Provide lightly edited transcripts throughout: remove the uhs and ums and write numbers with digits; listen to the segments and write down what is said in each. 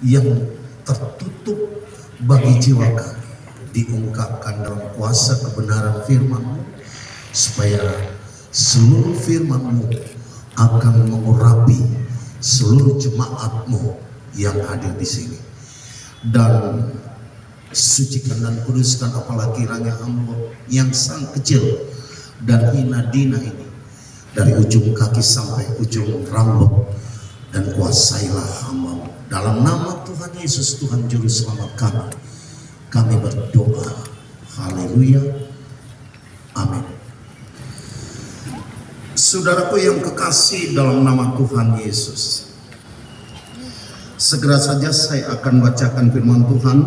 yang tertutup bagi jiwa kami diungkapkan dalam kuasa kebenaran firman-Mu, supaya seluruh firman-Mu akan mengurapi seluruh jemaat-Mu yang hadir di sini. Dan sucikan dan kuduskan apalagi kiranya hamba yang sang kecil dan hina dina ini, dari ujung kaki sampai ujung rambut, dan kuasailah hamba. Dalam nama Tuhan Yesus, Tuhan Juru Selamat kami berdoa. Haleluya. Amin. Saudaraku yang kekasih dalam nama Tuhan Yesus, segera saja saya akan bacakan firman Tuhan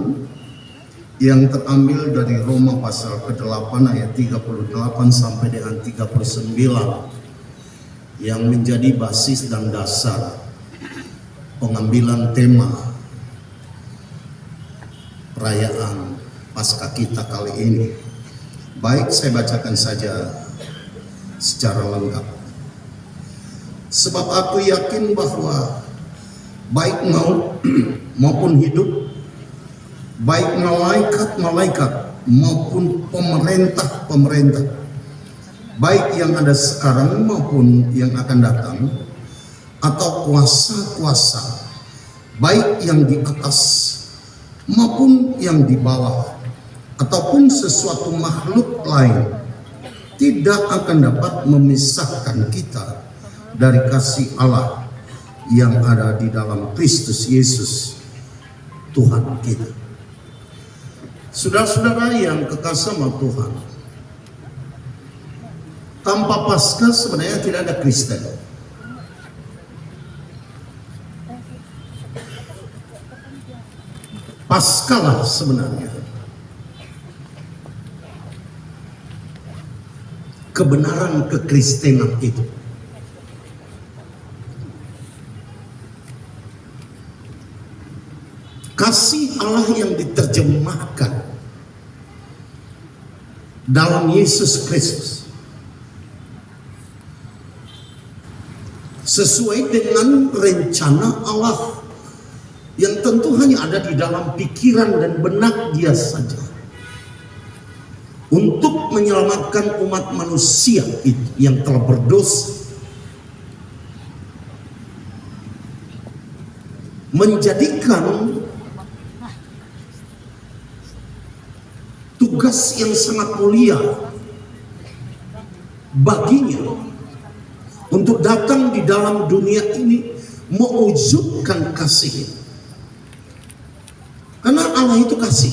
yang terambil dari Roma pasal ke-8 ayat 38 sampai dengan 39, yang menjadi basis dan dasar pengambilan tema perayaan Paskah kita kali ini. Baik, saya bacakan saja secara lengkap. Sebab aku yakin bahwa baik maut maupun hidup, baik malaikat-malaikat maupun pemerintah-pemerintah, baik yang ada sekarang maupun yang akan datang, atau kuasa-kuasa, baik yang di atas maupun yang di bawah, ataupun sesuatu makhluk lain, tidak akan dapat memisahkan kita dari kasih Allah yang ada di dalam Kristus Yesus Tuhan kita. Saudara-saudara yang kekasih sama Tuhan, tanpa Paskah sebenarnya tidak ada Kristen. Paskahlah sebenarnya kebenaran kekristenan itu. Kasih Allah yang diterjemahkan dalam Yesus Kristus sesuai dengan rencana Allah yang tentu hanya ada di dalam pikiran dan benak Dia saja, untuk menyelamatkan umat manusia itu yang telah berdosa, menjadikan tugas yang sangat mulia baginya untuk datang di dalam dunia ini mewujudkan kasih. Karena Allah itu kasih.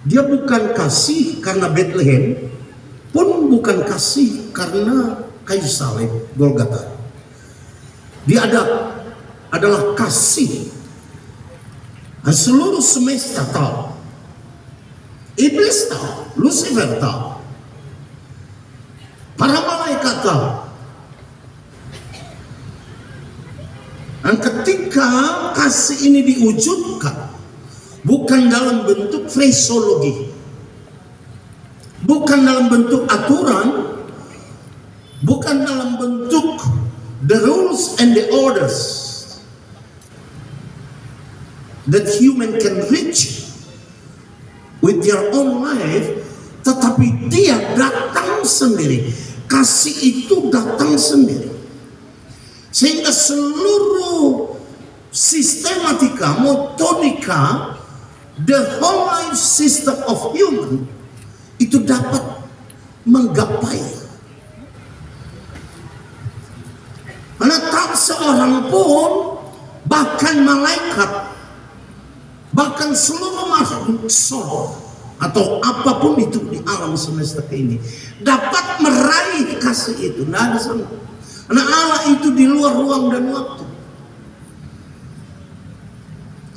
Dia bukan kasih karena Bethlehem, pun bukan kasih karena kayu salib Golgota. Dia adalah kasih. Dan seluruh semesta tahu, iblis tahu, Lucifer tahu, para malaikat tahu. Dan ketika kasih ini diwujudkan, bukan dalam bentuk fraseologi, bukan dalam bentuk aturan, bukan dalam bentuk the rules and the orders that human can reach with their own life, tetapi Dia datang sendiri. Kasih itu datang sendiri, sehingga seluruh sistematika, metodika, the whole life system of human itu dapat menggapai. Karena tak seorang pun, bahkan malaikat, bahkan seluruh makhluk atau apapun itu di alam semesta ini dapat meraih kasih itu. Tidak ada sama. Karena Allah itu di luar ruang dan waktu.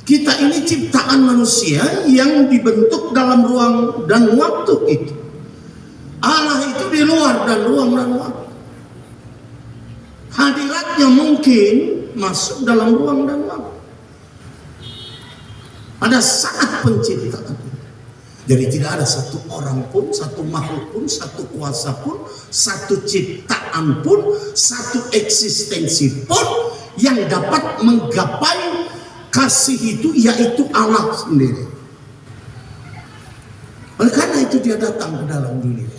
Kita ini ciptaan manusia yang dibentuk dalam ruang dan waktu itu. Allah itu di luar dan ruang dan waktu. Hadiratnya mungkin masuk dalam ruang dan waktu pada saat penciptaan. Jadi tidak ada satu orang pun, satu makhluk pun, satu kuasa pun, satu ciptaan pun, satu eksistensi pun yang dapat menggapai kasih itu yaitu Allah sendiri. Oleh karena itu dia datang ke dalam dunia.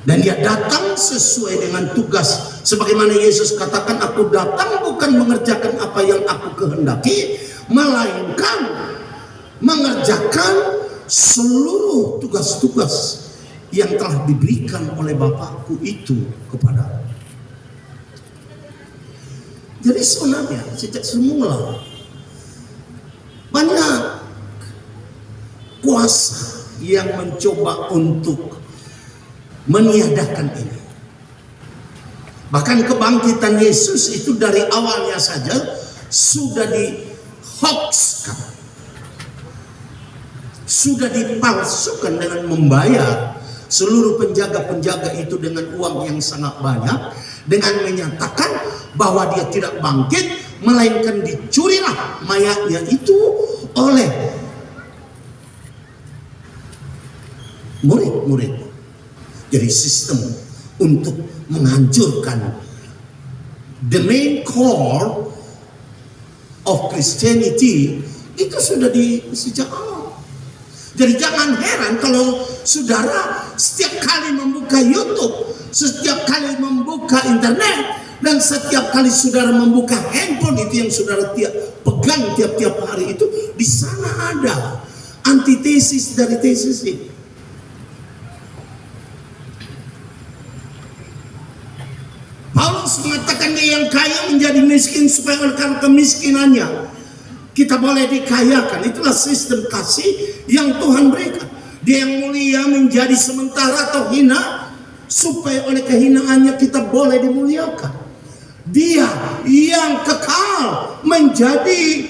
Dan dia datang sesuai dengan tugas. Sebagaimana Yesus katakan, aku datang bukan mengerjakan apa yang aku kehendaki, melainkan mengerjakan seluruh tugas-tugas yang telah diberikan oleh Bapakku itu kepada. Jadi sebenarnya sejak semula banyak kuasa yang mencoba untuk meniadakan ini. Bahkan kebangkitan Yesus itu dari awalnya saja sudah dihoaxkan, sudah dipalsukan dengan membayar seluruh penjaga-penjaga itu dengan uang yang sangat banyak, dengan menyatakan bahwa dia tidak bangkit, melainkan dicurilah mayatnya itu oleh murid-murid. Jadi sistem untuk menghancurkan the main core of Christianity itu sudah di sejak awal. Jadi jangan heran kalau saudara setiap kali membuka YouTube, setiap kali membuka internet, dan setiap kali saudara membuka handphone itu yang saudara pegang tiap-tiap hari itu, di sana ada antitesis dari tesis ini. Paulus mengatakan dia yang kaya menjadi miskin supaya oleh karena kemiskinannya kita boleh dikayakan. Itulah sistem kasih yang Tuhan berikan. Dia yang mulia menjadi sementara atau hina supaya oleh kehinaannya kita boleh dimuliakan. Dia yang kekal menjadi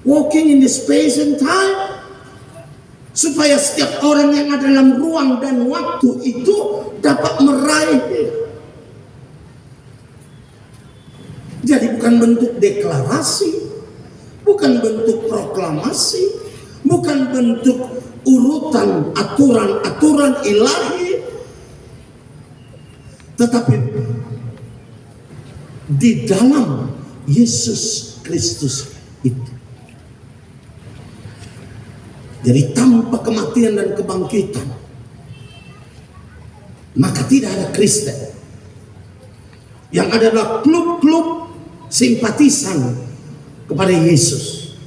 walking in the space and time supaya setiap orang yang ada dalam ruang dan waktu itu dapat meraih. Jadi bukan bentuk deklarasi, bukan bentuk proklamasi, bukan bentuk urutan aturan-aturan ilahi, tetapi di dalam Yesus Kristus itu. Jadi tanpa kematian dan kebangkitan, maka tidak ada Kristen. Yang adalah klub-klub simpatisan kepada Yesus.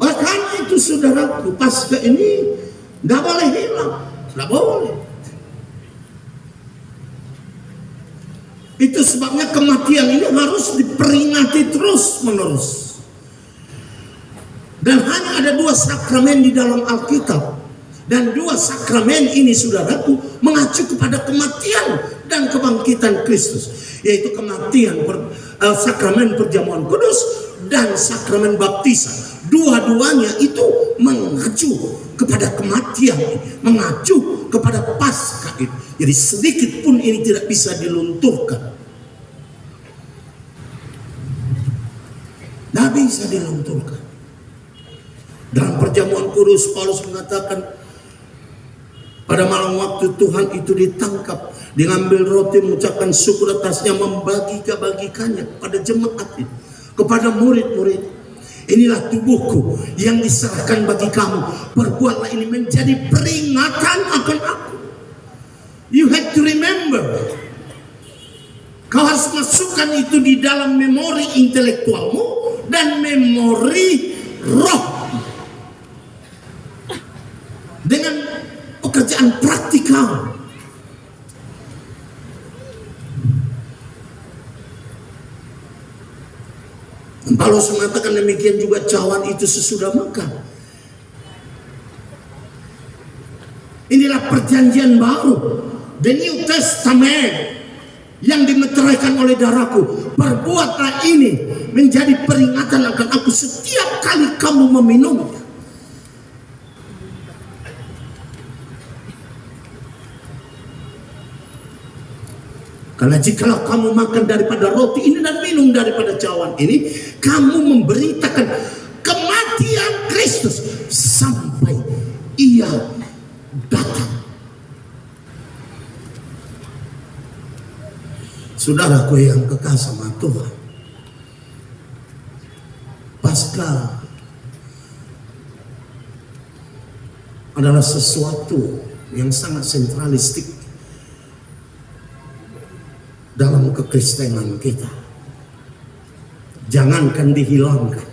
Oleh karena itu saudaraku, Paskah ini nggak boleh hilang, nggak boleh. Itu sebabnya kematian ini harus diperingati terus menerus. Dan hanya ada 2 sakramen di dalam Alkitab. Dan 2 sakramen ini saudaraku mengacu kepada kematian dan kebangkitan Kristus, yaitu kematian sakramen perjamuan kudus dan sakramen baptisan. Dua-duanya itu mengacu kepada kematian, mengacu kepada Paskah itu. Jadi sedikit pun ini tidak bisa dilunturkan. Tidak bisa dilunturkan. Dalam perjamuan kudus Paulus mengatakan, pada malam waktu Tuhan itu ditangkap, dia ngambil roti, mengucapkan syukur atasnya, membagikannya kepada jemaat itu, kepada murid-murid. Inilah tubuhku yang diserahkan bagi kamu. Perbuatlah ini menjadi peringatan akan aku. You have to remember. Kau harus masukkan itu di dalam memori intelektualmu dan memori roh. Dengan pekerjaan praktikal. Paulus mengatakan demikian juga cawan itu sesudah makan. Inilah perjanjian baru, the New Testament, yang dimeteraikan oleh darahku. Perbuatlah ini menjadi peringatan akan aku setiap kali kamu meminumnya. Karena jikalau kamu makan daripada roti ini dan minum daripada cawan ini, kamu memberitakan kematian Kristus sampai Ia datang. Saudaraku yang kekasih sama Tuhan, Paskah adalah sesuatu yang sangat sentralistik dalam kekristenan kita. Jangankan dihilangkan,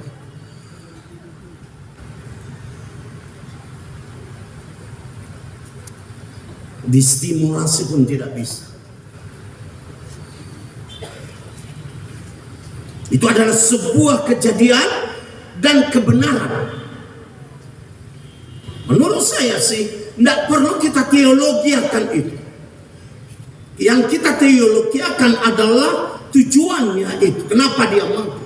distimulasi pun tidak bisa. Itu adalah sebuah kejadian dan kebenaran. Menurut saya sih, tidak perlu kita teologiakan itu. Yang kita teologiakan adalah tujuannya itu. Kenapa dia mati?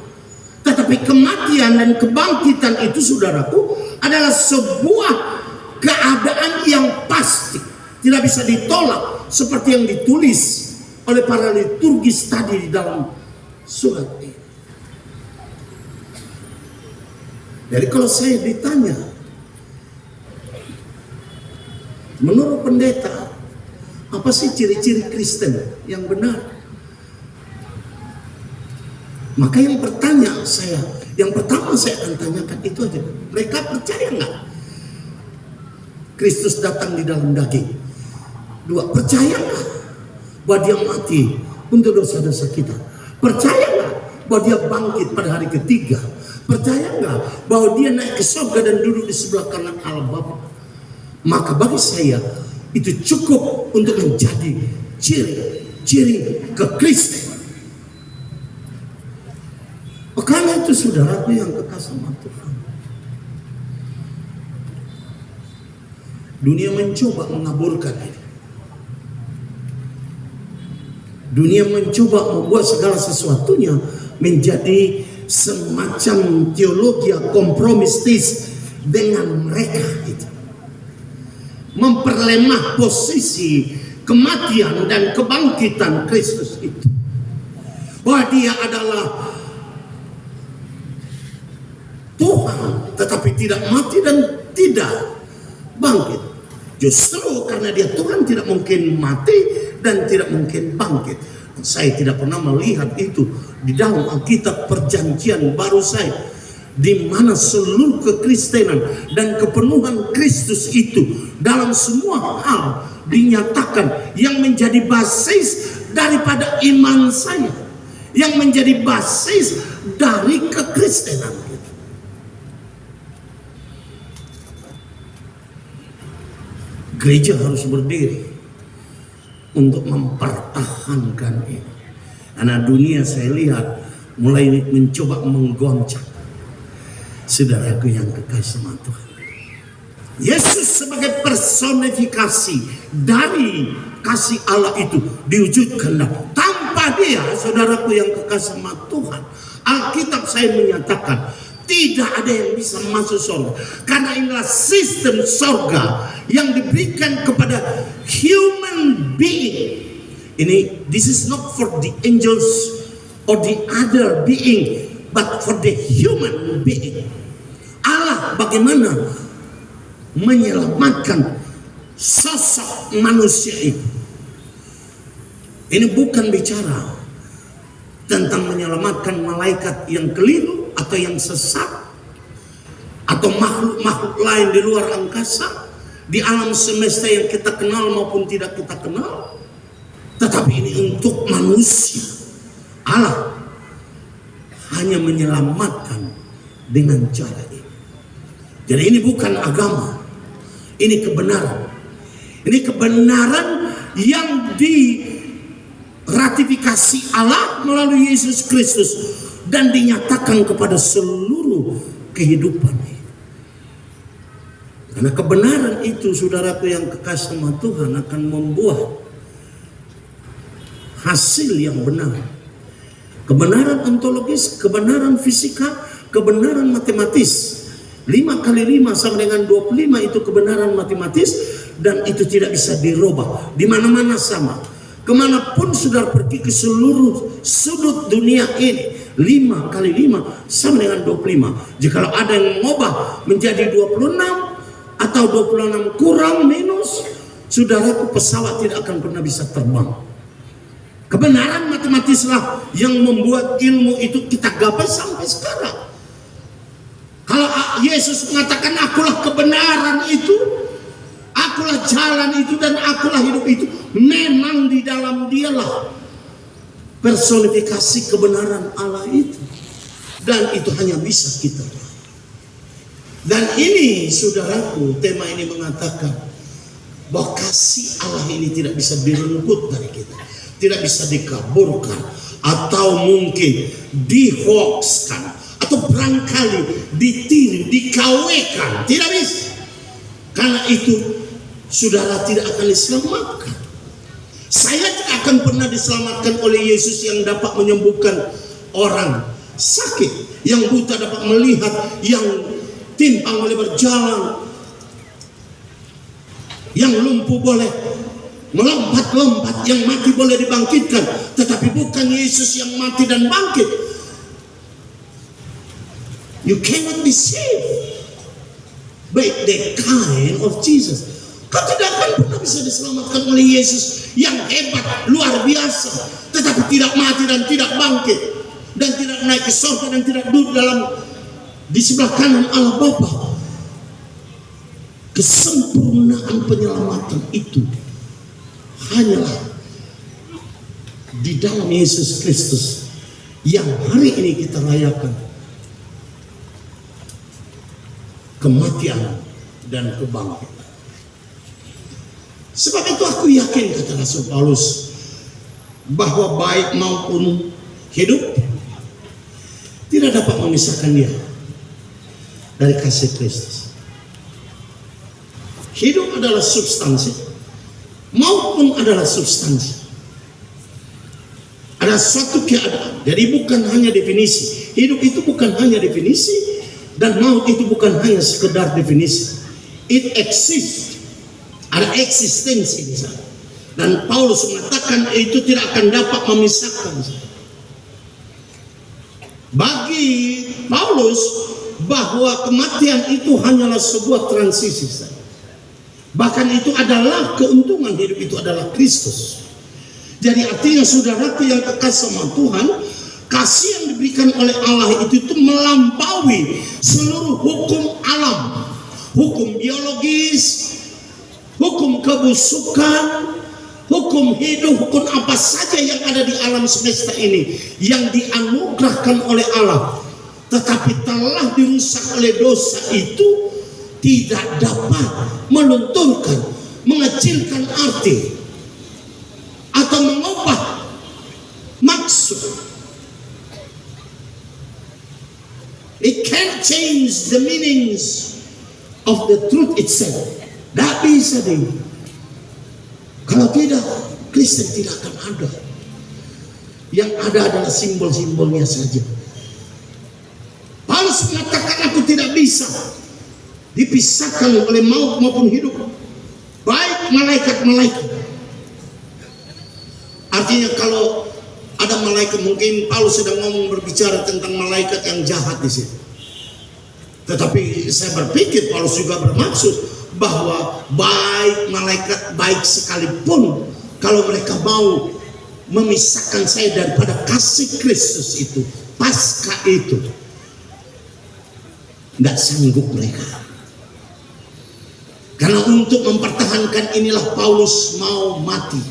Tetapi kematian dan kebangkitan itu, saudaraku, adalah sebuah keadaan yang pasti. Tidak bisa ditolak seperti yang ditulis oleh para liturgis tadi di dalam surat ini. Jadi kalau saya ditanya, menurut pendeta, apa sih ciri-ciri Kristen yang benar? Maka yang pertama saya akan tanyakan itu aja. Mereka percaya nggak Kristus datang di dalam daging? 2, percaya nggak bahwa dia mati untuk dosa-dosa kita? Percaya nggak bahwa dia bangkit pada hari ketiga? Percaya nggak bahwa dia naik ke surga dan duduk di sebelah kanan Allah Bapa? Maka bagi saya itu cukup untuk menjadi ciri kekristenan. Karena itu saudaraku yang kekasih sama Tuhan, dunia mencoba mengaburkan ini. Dunia mencoba membuat segala sesuatunya menjadi semacam teologi kompromistis dengan mereka itu. Memperlemah posisi kematian dan kebangkitan Kristus itu. Bahwa dia adalah Tuhan, tetapi tidak mati dan tidak bangkit. Justru karena dia Tuhan tidak mungkin mati dan tidak mungkin bangkit. Saya tidak pernah melihat itu di dalam Alkitab Perjanjian Baru saya, di mana seluruh kekristenan dan kepenuhan Kristus itu dalam semua hal dinyatakan yang menjadi basis daripada iman saya, yang menjadi basis dari kekristenan itu. Gereja harus berdiri untuk mempertahankan ini. Karena dunia saya lihat mulai mencoba menggoncang. Saudaraku yang kekasih sama Tuhan, Yesus sebagai personifikasi dari kasih Allah itu diwujudkan. Tanpa dia, saudaraku yang kekasih sama Tuhan, Alkitab saya menyatakan tidak ada yang bisa masuk surga. Karena inilah sistem surga yang diberikan kepada human being. This is not for the angels or the other being, but for the human being. Allah bagaimana menyelamatkan sosok manusia itu. Ini bukan bicara tentang menyelamatkan malaikat yang keliru atau yang sesat atau makhluk-makhluk lain di luar angkasa, di alam semesta yang kita kenal maupun tidak kita kenal. Tetapi ini untuk manusia. Allah hanya menyelamatkan dengan cara ini. Jadi ini bukan agama, ini kebenaran. Ini kebenaran yang diratifikasi Allah melalui Yesus Kristus dan dinyatakan kepada seluruh kehidupan. Karena kebenaran itu, saudaraku yang kekasih sama Tuhan, akan membuat hasil yang benar. Kebenaran ontologis, kebenaran fisika, kebenaran matematis. 5 kali 5 sama dengan 25 itu kebenaran matematis, dan itu tidak bisa dirubah. Di mana-mana sama. Kemanapun saudara pergi ke seluruh sudut dunia ini, 5 kali 5 sama dengan 25. Jikalau ada yang mengubah menjadi 26 atau 26 kurang minus, saudaraku, pesawat tidak akan pernah bisa terbang. Kebenaran matematislah yang membuat ilmu itu kita gapai sampai sekarang. Kalau Yesus mengatakan akulah kebenaran itu, akulah jalan itu, dan akulah hidup itu, memang di dalam dialah personifikasi kebenaran Allah itu. Dan itu hanya bisa kita. Dan ini saudaraku, tema ini mengatakan bahwa kasih Allah ini tidak bisa direnggut dari kita, tidak bisa dikaburkan, atau mungkin dihoaxkan, atau barangkali ditiru, dikawekan. Tidak bisa. Karena itu saudara tidak akan diselamatkan. Saya tidak akan pernah diselamatkan oleh Yesus yang dapat menyembuhkan orang sakit, yang buta dapat melihat, yang timpang boleh berjalan, yang lumpuh boleh melompat-lompat, yang mati boleh dibangkitkan. Tetapi bukan Yesus yang mati dan bangkit. You cannot be saved by the kind of Jesus. Kau tidak akan pernah bisa diselamatkan oleh Yesus yang hebat, luar biasa, tetapi tidak mati dan tidak bangkit, dan tidak naik ke surga, dan tidak duduk di sebelah kanan Allah Bapa. Kesempurnaan penyelamatan itu hanyalah di dalam Yesus Kristus yang hari ini kita rayakan kematian dan kebangkitan. Sebab itu aku yakin, kata Rasul Paulus, bahwa baik maupun hidup tidak dapat memisahkan dia dari kasih Kristus. Hidup adalah substansi, maupun adalah substansi. Ada suatu keadaan. Jadi bukan hanya definisi. Hidup itu bukan hanya definisi, dan maut itu bukan hanya sekedar definisi. It exists. Ada eksistensi di sana. Dan Paulus mengatakan itu tidak akan dapat memisahkan. Bagi Paulus, bahwa kematian itu hanyalah sebuah transisi. Bahkan itu adalah keuntungan hidup itu adalah Kristus. Jadi artinya saudaraku yang kekal sama Tuhan, kasih yang diberikan oleh Allah itu melampaui seluruh hukum alam, hukum biologis, hukum kebusukan, hukum hidup, hukum apa saja yang ada di alam semesta ini yang dianugerahkan oleh Allah, tetapi telah dirusak oleh dosa itu, tidak dapat melunturkan, mengecilkan arti, atau mengubah maksud. It can't change the meanings of the truth itself. Tidak bisa deh. Kalau tidak, Kristen tidak akan ada. Yang ada adalah simbol-simbolnya saja. Paulus mengatakan aku tidak bisa dipisahkan oleh maut maupun hidup, baik malaikat-malaikat. Artinya kalau ada malaikat, mungkin Paulus sedang berbicara tentang malaikat yang jahat di situ. Tetapi saya berpikir Paulus juga bermaksud bahwa baik malaikat baik sekalipun, kalau mereka mau memisahkan saya daripada kasih Kristus itu, pasca itu, tidak sanggup mereka. Karena untuk mempertahankan inilah Paulus mau mati.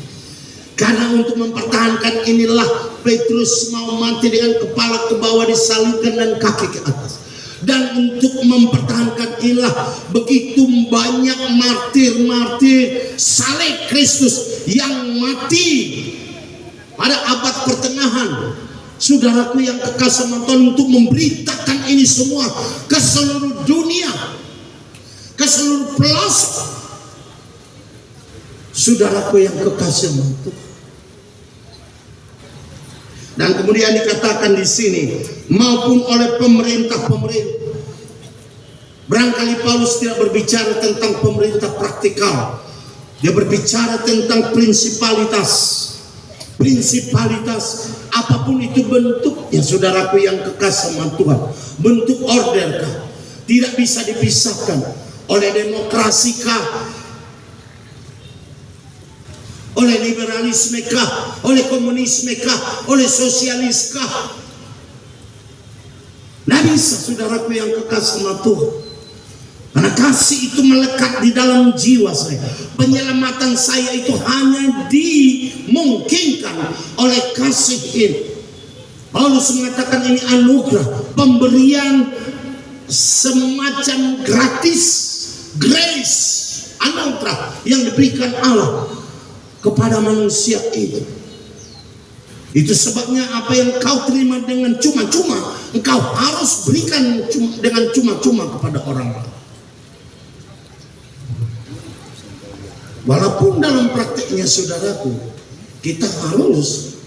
Karena untuk mempertahankan inilah Petrus mau mati dengan kepala ke bawah disalibkan dan kaki ke atas. Dan untuk mempertahankan inilah begitu banyak martir-martir salib Kristus yang mati pada abad pertengahan. Saudaraku yang kekal sama Tuhan, untuk memberitakan ini semua ke seluruh dunia, ke seluruh pelosok. Saudaraku yang kekasih Tuhan. Dan kemudian dikatakan di sini, maupun oleh pemerintah-pemerintah. Barangkali Paulus tidak berbicara tentang pemerintah praktikal. Dia berbicara tentang prinsipalitas. Prinsipalitas apapun itu bentuknya, saudaraku yang kekasih sama Tuhan. Bentuk orderkah? Tidak bisa dipisahkan oleh demokrasikah, Oleh liberalisme kah? Oleh komunisme kah? Oleh sosialis kah? Tidak bisa, saudaraku yang kekasih sama Tuhan. Karena kasih itu melekat di dalam jiwa saya. Penyelamatan saya itu hanya dimungkinkan oleh kasih ini. Paulus mengatakan ini anugerah, pemberian semacam gratis, grace, anugerah yang diberikan Allah kepada manusia itu. Itu sebabnya apa yang kau terima dengan cuma-cuma, engkau harus berikan dengan cuma-cuma kepada orang lain. Walaupun dalam praktiknya saudaraku, kita harus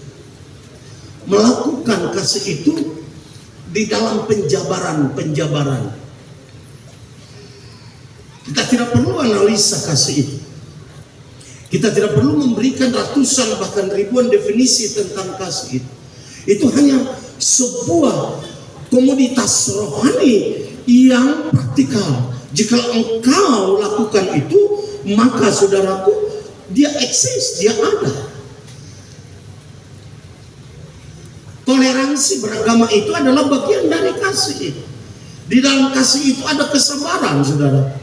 melakukan kasih itu di dalam penjabaran. Kita tidak perlu analisa kasih itu. Kita tidak perlu memberikan ratusan bahkan ribuan definisi tentang kasih itu. Itu hanya sebuah komoditas rohani yang praktikal. Jika engkau lakukan itu, maka saudaraku, dia eksis, dia ada. Toleransi beragama itu adalah bagian dari kasih. Di dalam kasih itu ada kesabaran, saudara.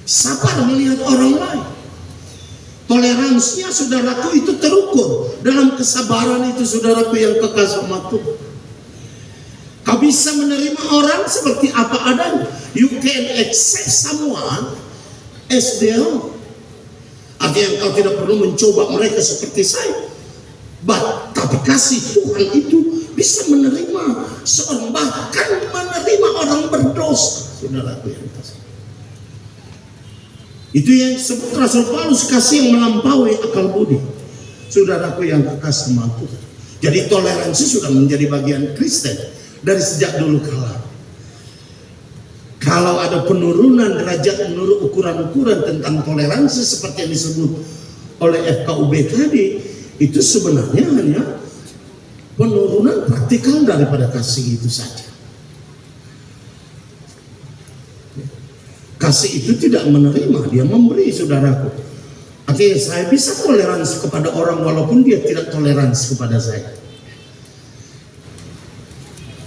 Sabar melihat orang lain. Toleransinya, saudaraku, itu terukur dalam kesabaran itu, saudaraku yang kekasih sama Tuhan. Kau bisa menerima orang seperti apa adanya. You can accept someone as they are. Artinya kau tidak perlu mencoba mereka seperti saya. Tapi kasih Tuhan itu bisa menerima seorang, bahkan menerima orang berdosa, saudaraku yang kasih. Itu yang disebut Rasul Paulus, kasih yang melampaui akal budi, saudaraku yang kekasih sama Tuhan. Jadi toleransi sudah menjadi bagian Kristen dari sejak dulu kala. Kalau ada penurunan derajat menurut ukuran-ukuran tentang toleransi seperti yang disebut oleh FKUB tadi, itu sebenarnya hanya penurunan praktikal daripada kasih itu saja. Kasih itu tidak menerima, dia memberi, saudaraku. Artinya saya bisa toleransi kepada orang walaupun dia tidak toleransi kepada saya.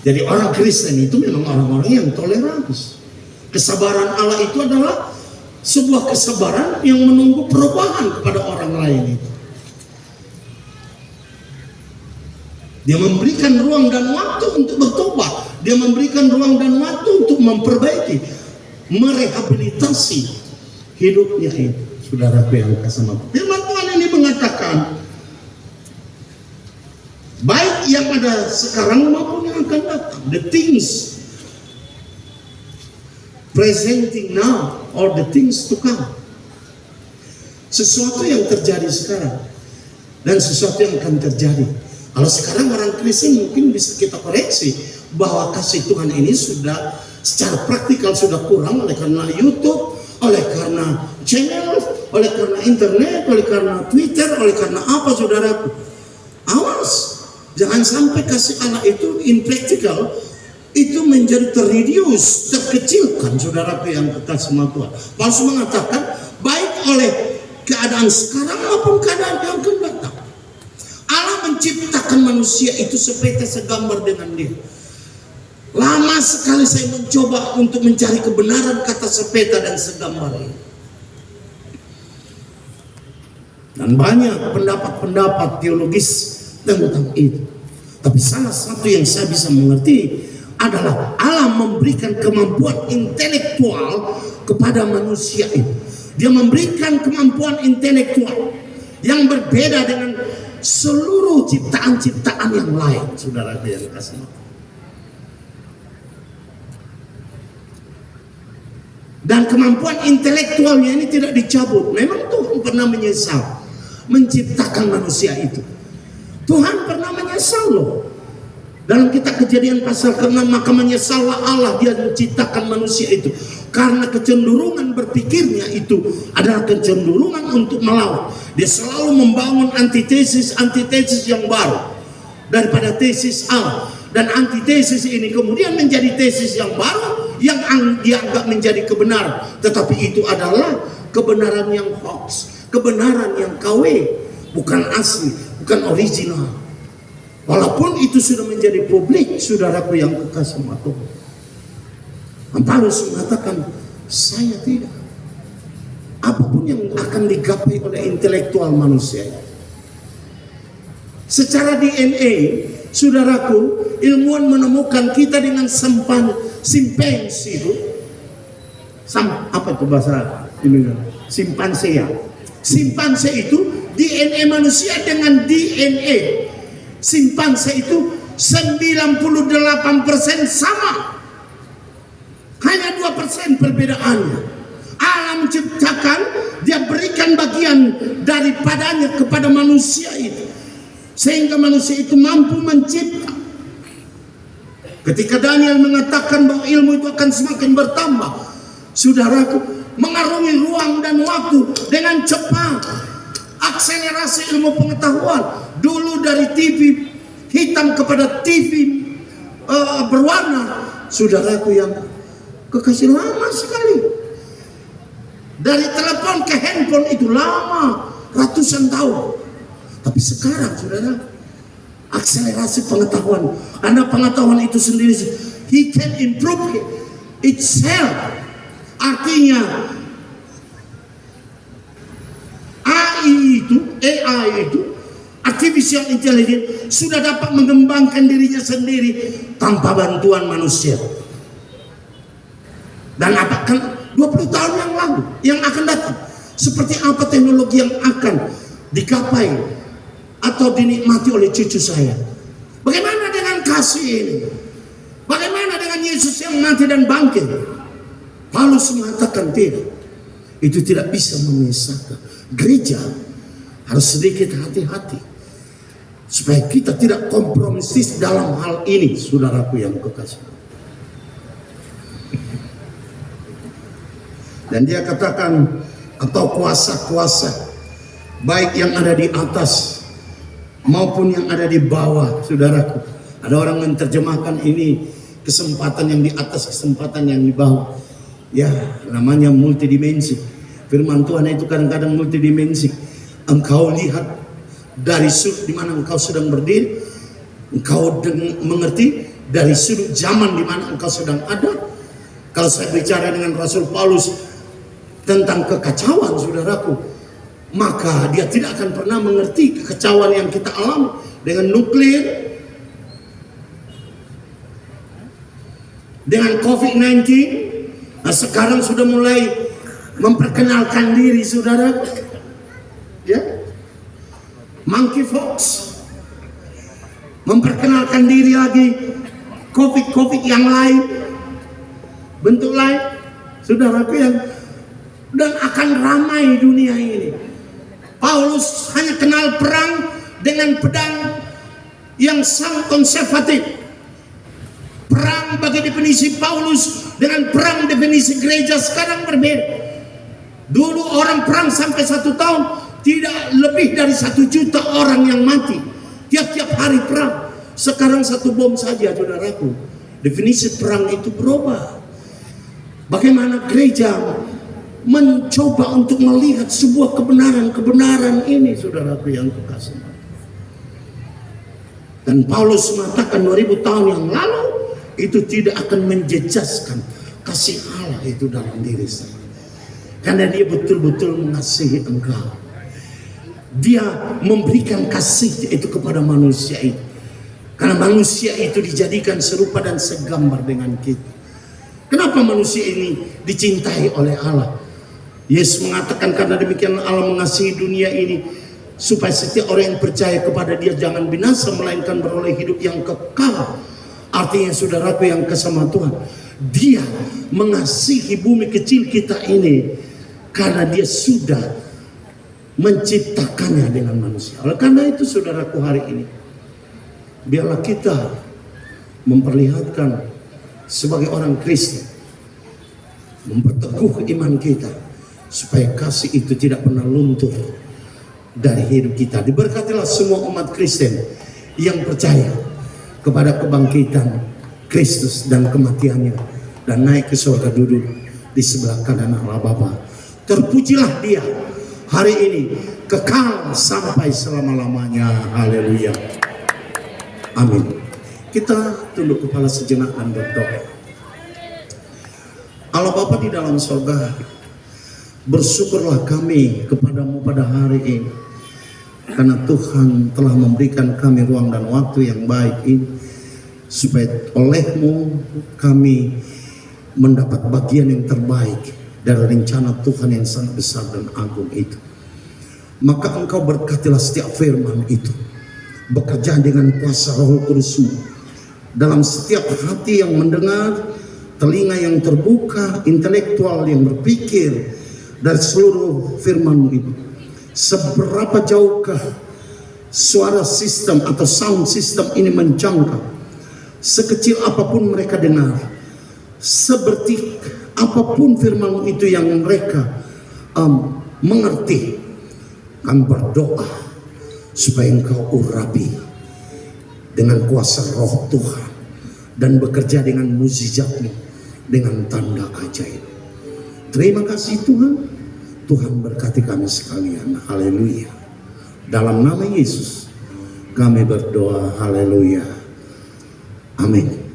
Jadi orang Kristen itu memang orang-orang yang toleransi. Kesabaran Allah itu adalah sebuah kesabaran yang menunggu perubahan kepada orang lain itu. Dia memberikan ruang dan waktu untuk bertobat. Dia memberikan ruang dan waktu untuk memperbaiki, merehabilitasi hidupnya itu. Saudaraku yang kasih. Firman Tuhan ini mengatakan, baik yang ada sekarang maupun yang akan datang, the things presenting now or the things to come. Sesuatu yang terjadi sekarang dan sesuatu yang akan terjadi. Kalau sekarang orang Kristen mungkin bisa kita koreksi bahwa kasih Tuhan ini sudah secara praktikal sudah kurang oleh karena YouTube, oleh karena channel, oleh karena internet, oleh karena Twitter, oleh karena apa, saudaraku. Awas, jangan sampai kasih Allah itu impractical, itu menjadi terreduce, terkecilkan, saudaraku yang kekasih sama Tuhan. Paulus mengatakan, baik oleh keadaan sekarang maupun keadaan yang akan datang. Allah menciptakan manusia itu sepeta segambar dengan dia. Lama sekali saya mencoba untuk mencari kebenaran kata sepeta dan segambar ini. Dan banyak pendapat-pendapat teologis tentang itu. Tapi salah satu yang saya bisa mengerti adalah Allah memberikan kemampuan intelektual kepada manusia itu. Dia memberikan kemampuan intelektual yang berbeda dengan seluruh ciptaan-ciptaan yang lain, saudara yang kasih. Dan kemampuan intelektualnya ini tidak dicabut. Memang Tuhan pernah menyesal menciptakan manusia itu. Tuhan pernah menyesal loh. Dalam kitab Kejadian pasal ke-6, maka menyesallah Allah dia menciptakan manusia itu. Karena kecenderungan berpikirnya itu adalah kecenderungan untuk melawan. Dia selalu membangun antitesis yang baru daripada tesis Allah. Dan antitesis ini kemudian menjadi tesis yang baru yang dianggap menjadi kebenaran. Tetapi itu adalah kebenaran yang hoax, kebenaran yang KW, bukan asli, bukan original. Walaupun itu sudah menjadi publik, saudaraku yang kekasih Tuhan. Paulus mengatakan, saya tidak. Apapun yang akan digapai oleh intelektual manusia, secara DNA, saudaraku, ilmuwan menemukan kita dengan simpanse itu, apa itu bahasa Indonesia? Simpanse ya. Simpanse itu DNA manusia dengan DNA simpanse itu 98% sama. Hanya 2% perbedaannya. Allah menciptakan, dia berikan bagian daripadanya kepada manusia itu, sehingga manusia itu mampu mencipta. Ketika Daniel mengatakan bahwa ilmu itu akan semakin bertambah, saudaraku, mengarungi ruang dan waktu dengan cepat. Akselerasi ilmu pengetahuan, dulu dari TV hitam kepada TV berwarna, saudaraku yang kekasih, lama sekali. Dari telepon ke handphone itu lama, ratusan tahun. Tapi sekarang, saudara, akselerasi pengetahuan, karena pengetahuan itu sendiri, he can improve itself. Artinya AI itu artificial intelligence sudah dapat mengembangkan dirinya sendiri tanpa bantuan manusia. Dan apakah 20 tahun yang lalu yang akan datang, seperti apa teknologi yang akan digapai atau dinikmati oleh cucu saya? Bagaimana dengan kasih ini? Bagaimana dengan Yesus yang mati dan bangkit? Paulus mengatakan tidak. Itu tidak bisa memisahkan. Gereja harus sedikit hati-hati supaya kita tidak kompromistis dalam hal ini, saudaraku yang kekasih. Dan dia katakan, atau kuasa-kuasa baik yang ada di atas maupun yang ada di bawah, saudaraku. Ada orang menerjemahkan ini kesempatan yang di atas, kesempatan yang di bawah. Ya, namanya multidimensi. Firman Tuhan itu kadang-kadang multidimensi. Engkau lihat dari sudut di mana engkau sedang berdiri, engkau mengerti dari sudut zaman di mana engkau sedang ada. Kalau saya bicara dengan Rasul Paulus tentang kekacauan, saudaraku, maka dia tidak akan pernah mengerti kekacauan yang kita alami dengan nuklir, dengan COVID-19. Nah, sekarang sudah mulai memperkenalkan diri, saudara, ya, monkeypox, memperkenalkan diri lagi, COVID yang lain, bentuk lain, saudaraku, yang dan akan ramai dunia ini. Paulus hanya kenal perang dengan pedang yang sangat konservatif. Perang bagi definisi Paulus dengan perang definisi gereja sekarang berbeda. Dulu orang perang sampai 1 tahun, tidak lebih dari 1 juta orang yang mati tiap-tiap hari perang. Sekarang 1 bom saja, saudaraku. Definisi perang itu berubah. Bagaimana gereja mencoba untuk melihat sebuah kebenaran ini, saudaraku yang kekasih. Dan Paulus mengatakan 2000 tahun yang lalu itu tidak akan menjejaskan kasih Allah itu dalam diri saya. Karena dia betul-betul mengasihi engkau. Dia memberikan kasih itu kepada manusia itu. Karena manusia itu dijadikan serupa dan segambar dengan kita. Kenapa manusia ini dicintai oleh Allah? Yesus mengatakan, karena demikian Allah mengasihi dunia ini, supaya setiap orang yang percaya kepada dia jangan binasa, melainkan beroleh hidup yang kekal. Artinya, saudaraku yang kesama Tuhan, dia mengasihi bumi kecil kita ini karena dia sudah menciptakannya dengan manusia. Oleh karena itu, saudaraku, hari ini biarlah kita memperlihatkan sebagai orang Kristen, memperteguh iman kita supaya kasih itu tidak pernah luntur dari hidup kita. Diberkatilah semua umat Kristen yang percaya kepada kebangkitan Kristus dan kematiannya, dan naik ke surga duduk di sebelah kanan Allah Bapa. Terpujilah dia hari ini kekal sampai selama-lamanya. Haleluya. Amin. Kita tunduk kepala sejenak dan berdoa. Allah Bapa di dalam sorga, bersyukurlah kami kepadamu pada hari ini, karena Tuhan telah memberikan kami ruang dan waktu yang baik ini, supaya olehmu kami mendapat bagian yang terbaik dari rencana Tuhan yang sangat besar dan agung itu. Maka Engkau berkatilah setiap firman itu, bekerja dengan kuasa Roh Kudus-Mu dalam setiap hati yang mendengar, telinga yang terbuka, intelektual yang berpikir dari seluruh firman-Mu itu. Seberapa jauhkah suara sistem atau sound system ini menjangkau, sekecil apapun mereka dengar, seperti apapun firman itu yang mereka mengerti, kami berdoa supaya Engkau urapi dengan kuasa Roh Tuhan dan bekerja dengan mukjizat-Mu, dengan tanda ajaib. Terima kasih Tuhan. Tuhan berkati kami sekalian. Haleluya. Dalam nama Yesus kami berdoa. Haleluya. Amin.